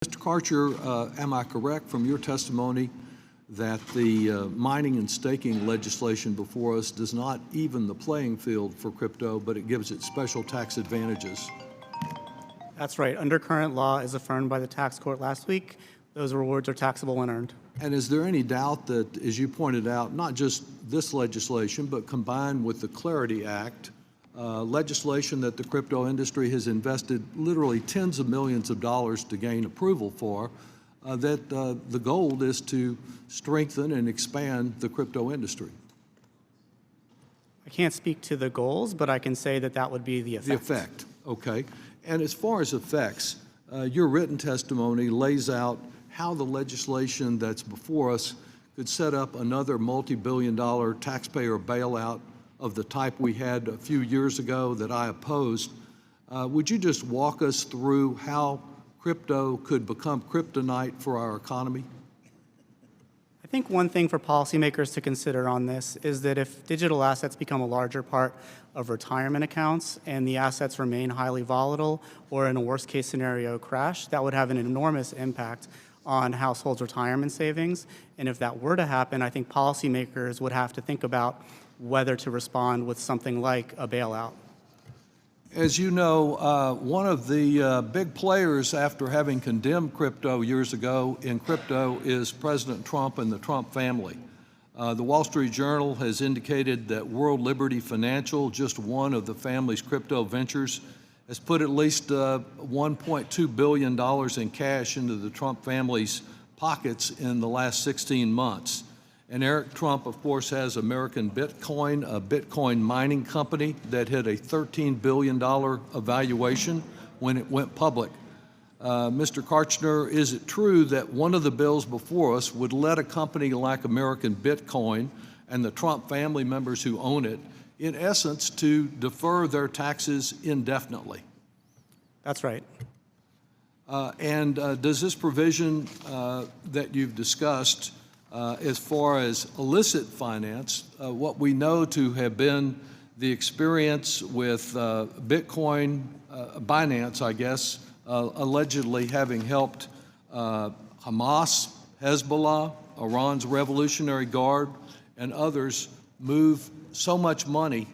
Mr. Karcher, am I correct from your testimony that the mining and staking legislation before us does not even the playing field for crypto, but it gives it special tax advantages? That's right. Under current law, as affirmed by the tax court last week, those rewards are taxable when earned. And is there any doubt that, as you pointed out, not just this legislation, but combined with the Clarity Act, legislation that the crypto industry has invested literally tens of millions of dollars to gain approval for, that the goal is to strengthen and expand the crypto industry? I can't speak to the goals, but I can say that that would be the effect. The effect, okay. And as far as effects, your written testimony lays out how the legislation that's before us could set up another multi-billion-dollar taxpayer bailout of the type we had a few years ago that I opposed. Would you just walk us through how crypto could become kryptonite for our economy? I think one thing for policymakers to consider on this is that if digital assets become a larger part of retirement accounts and the assets remain highly volatile or in a worst case scenario crash, that would have an enormous impact on households' retirement savings. And if that were to happen, I think policymakers would have to think about whether to respond with something like a bailout. As you know, one of the big players after having condemned crypto years ago in crypto is President Trump and the Trump family. The Wall Street Journal has indicated that World Liberty Financial, just one of the family's crypto ventures, has put at least $1.2 billion in cash into the Trump family's pockets in the last 16 months. And Eric Trump, of course, has American Bitcoin, a Bitcoin mining company that hit a $13 billion evaluation when it went public. Mr. Karchner, is it true that one of the bills before us would let a company like American Bitcoin and the Trump family members who own it, in essence, to defer their taxes indefinitely? That's right. And does this provision that you've discussed as far as illicit finance, what we know to have been the experience with Bitcoin, Binance, I guess, allegedly having helped Hamas, Hezbollah, Iran's Revolutionary Guard, and others move so much money,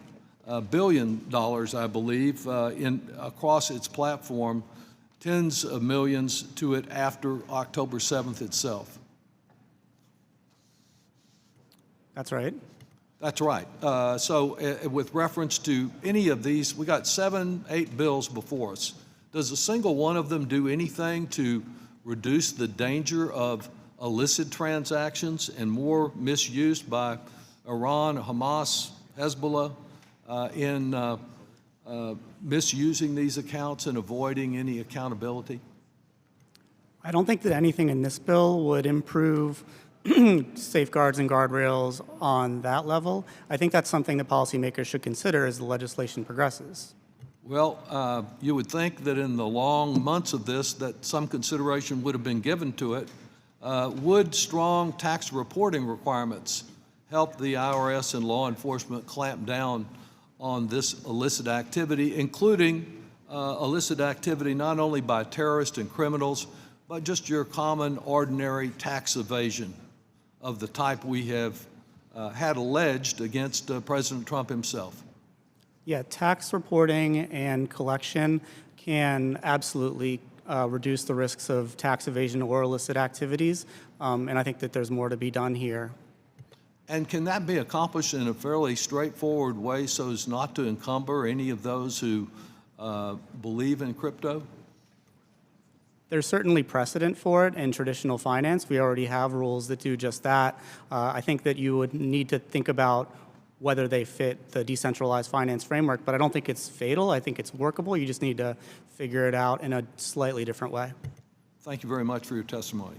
$1 billion, I believe, across its platform, tens of millions to it after October 7th itself? That's right. That's right. So with reference to any of these, we got 7, 8 bills before us. Does a single one of them do anything to reduce the danger of illicit transactions and more misuse by Iran, Hamas, Hezbollah in misusing these accounts and avoiding any accountability? I don't think that anything in this bill would improve safeguards and guardrails on that level. I think that's something that policymakers should consider as the legislation progresses. Well, you would think that in the long months of this that some consideration would have been given to it. Would strong tax reporting requirements help the IRS and law enforcement clamp down on this illicit activity, including illicit activity not only by terrorists and criminals, but just your common, ordinary tax evasion of the type we have had alleged against President Trump himself? Yeah, tax reporting and collection can absolutely reduce the risks of tax evasion or illicit activities, and I think that there's more to be done here. And can that be accomplished in a fairly straightforward way so as not to encumber any of those who believe in crypto? There's certainly precedent for it in traditional finance. We already have rules that do just that. I think that you would need to think about whether they fit the decentralized finance framework, but I don't think it's fatal. I think it's workable. You just need to figure it out in a slightly different way. Thank you very much for your testimony.